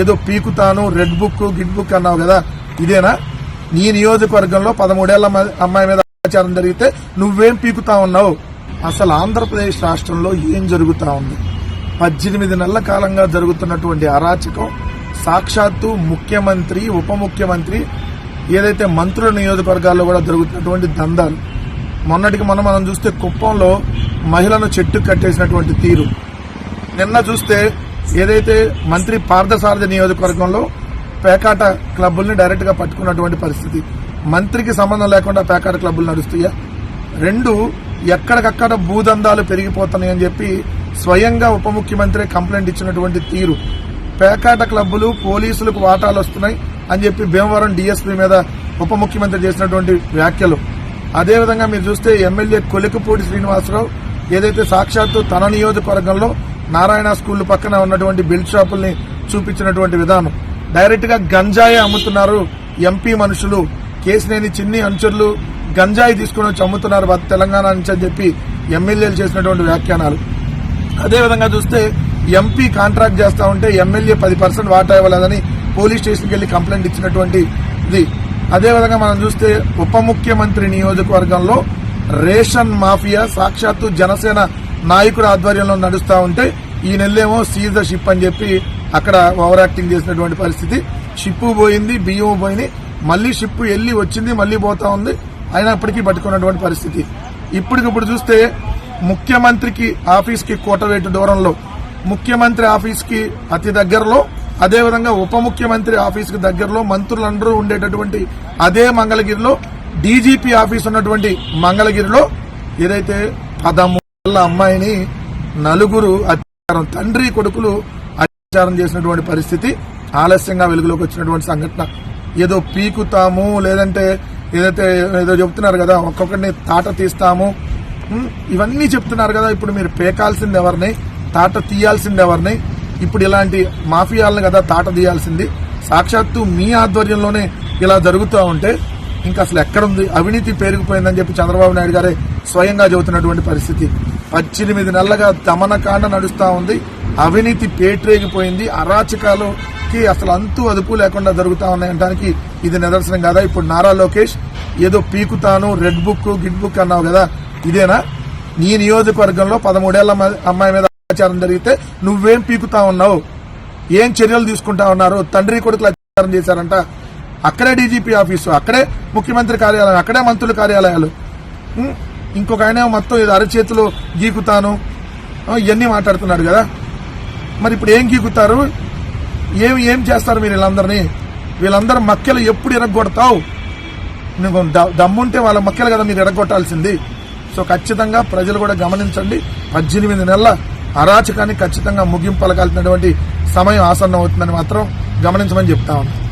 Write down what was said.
ఏదో పీకుతాను red book గిడ్ book అన్నావు కదా, ఇదేనా? నీ నియోజకవర్గంలో 13 ఏళ్ల అమ్మాయి మీద అత్యాచారం జరిగితే నువ్వేం పీకుతా ఉన్నావు? అసలు ఆంధ్రప్రదేశ్ రాష్ట్రంలో ఏం జరుగుతా ఉంది? 18 నెలల కాలంగా జరుగుతున్నటువంటి అరాచకం, సాక్షాత్తు ముఖ్యమంత్రి ఉప ముఖ్యమంత్రి ఏదైతే మంత్రుల నియోజకవర్గాల్లో కూడా జరుగుతున్నటువంటి దందాలు. మొన్నటికి మనం చూస్తే కుప్పంలో మహిళను చెట్టు కట్టేసినటువంటి తీరు, నిన్న చూస్తే ఏదైతే మంత్రి పార్థసారథి నియోజకవర్గంలో పేకాట క్లబ్బుల్ని డైరెక్ట్ గా పట్టుకున్నటువంటి పరిస్థితి. మంత్రికి సంబంధం లేకుండా పేకాట క్లబ్బులు నడుస్తాయా? రెండు ఎక్కడికక్కడ భూదందాలు పెరిగిపోతున్నాయని చెప్పి స్వయంగా ఉప ముఖ్యమంత్రి కంప్లైంట్ ఇచ్చినటువంటి తీరు. పేకాట క్లబ్బులు పోలీసులకు వాటాలు వస్తున్నాయి అని చెప్పి భీమవరం డీఎస్పీ మీద ఉప ముఖ్యమంత్రి చేసినటువంటి వ్యాఖ్యలు. అదేవిధంగా మీరు చూస్తే ఎమ్మెల్యే కొలికపూడి శ్రీనివాసరావు ఏదైతే సాక్షాత్తు తన నియోజకవర్గంలో నారాయణ స్కూల్ పక్కన ఉన్నటువంటి బిల్డ్ షాపుల్ని చూపించినటువంటి విధానం, డైరెక్ట్ గా గంజాయి అమ్ముతున్నారు ఎంపీ మనుషులు, కేసినేని చిన్ని అనుచరులు గంజాయి తీసుకుని వచ్చి అమ్ముతున్నారు తెలంగాణ నుంచి అని చెప్పి ఎమ్మెల్యేలు చేసినటువంటి వ్యాఖ్యానాలు. అదేవిధంగా చూస్తే ఎంపీ కాంట్రాక్ట్ చేస్తా ఉంటే ఎమ్మెల్యే 10% వాటా ఇవ్వలేదని పోలీస్ స్టేషన్కి వెళ్లి కంప్లైంట్ ఇచ్చినటువంటి ఇది. అదేవిధంగా మనం చూస్తే ఉప ముఖ్యమంత్రి నియోజకవర్గంలో రేషన్ మాఫియా సాక్షాత్తు జనసేన నాయకుడు ఆధ్వర్యంలో నడుస్తా ఉంటే ఈ నెల్లేమో సీజ్ ద షిప్ అని చెప్పి అక్కడ ఓవర్ యాక్టింగ్ చేసినటువంటి పరిస్థితి. షిప్ పోయింది, బియ్యం పోయింది, మళ్లీ షిప్ వెళ్లి వచ్చింది, మళ్లీ పోతా ఉంది, అయినప్పటికీ పట్టుకున్నటువంటి పరిస్థితి. ఇప్పటికిప్పుడు చూస్తే ముఖ్యమంత్రికి ఆఫీస్కి కోటవేటు దూరంలో, ముఖ్యమంత్రి ఆఫీస్కి అతి దగ్గరలో, అదేవిధంగా ఉప ముఖ్యమంత్రి ఆఫీస్కి దగ్గరలో మంత్రులందరూ ఉండేటటువంటి అదే మంగళగిరిలో డీజీపీ ఆఫీస్ ఉన్నటువంటి మంగళగిరిలో ఏదైతే 13 ఏళ్ల అమ్మాయిని నలుగురు అత్యాచారం, తండ్రి కొడుకులు అత్యాచారం చేసినటువంటి పరిస్థితి ఆలస్యంగా వెలుగులోకి వచ్చినటువంటి సంఘటన. ఏదో పీకుతాము లేదంటే ఏదో చెప్తున్నారు కదా, ఒక్కొక్కరిని తాట తీస్తాము, ఇవన్నీ చెప్తున్నారు కదా. ఇప్పుడు మీరు పేకాల్సింది ఎవరిని, తాట తీయాల్సింది ఎవరిని? ఇప్పుడు ఇలాంటి మాఫియాలను కదా తాట తీయాల్సింది. సాక్షాత్తు మీ ఆధ్వర్యంలోనే ఇలా జరుగుతూ ఉంటే ఇంకా అసలు ఎక్కడుంది? అవినీతి పేరుకుపోయిందని చెప్పి చంద్రబాబు నాయుడు గారే స్వయంగా చెబుతున్నటువంటి పరిస్థితి. 18 నెలలుగా దమనకాండ నడుస్తా ఉంది, అవినీతి పేట్రేగిపోయింది, అరాచకాలకి అసలు అంతు అదుపు లేకుండా జరుగుతా ఉన్నాయనడానికి ఇది నిదర్శనం కదా. ఇప్పుడు నారా లోకేష్ ఏదో పీకుతాను రెడ్ బుక్ గిడ్ బుక్ అన్నావు కదా, ఇదేనా? నీ నియోజకవర్గంలో 13 ఏళ్ల అమ్మాయి మీద అత్యాచారం జరిగితే నువ్వేం పీకుతా ఉన్నావు? ఏం చర్యలు తీసుకుంటా ఉన్నారు? తండ్రి కొడుకులు అత్యాచారం చేశారంట, అక్కడే డీజీపీ ఆఫీసు, అక్కడే ముఖ్యమంత్రి కార్యాలయం, అక్కడే మంత్రుల కార్యాలయాలు, ఇంకొక ఆయన మొత్తం ఇది అరచేతులు గీకుతాను ఇవన్నీ మాట్లాడుతున్నాడు కదా. మరి ఇప్పుడు ఏం గీకుతారు? ఏం చేస్తారు మీరు వీళ్ళందరూ మక్కెలు ఎప్పుడు ఎరగొడతావు? నీకు దమ్ముంటే వాళ్ళ మక్కెలు కదా మీరు ఎరగొట్టాల్సింది. సో ఖచ్చితంగా ప్రజలు కూడా గమనించండి, 18 నెలల అరాచకానికి ఖచ్చితంగా ముగింపు పలకాల్సినటువంటి సమయం ఆసన్నం అవుతుందని మాత్రం గమనించమని చెప్తా ఉన్నాను.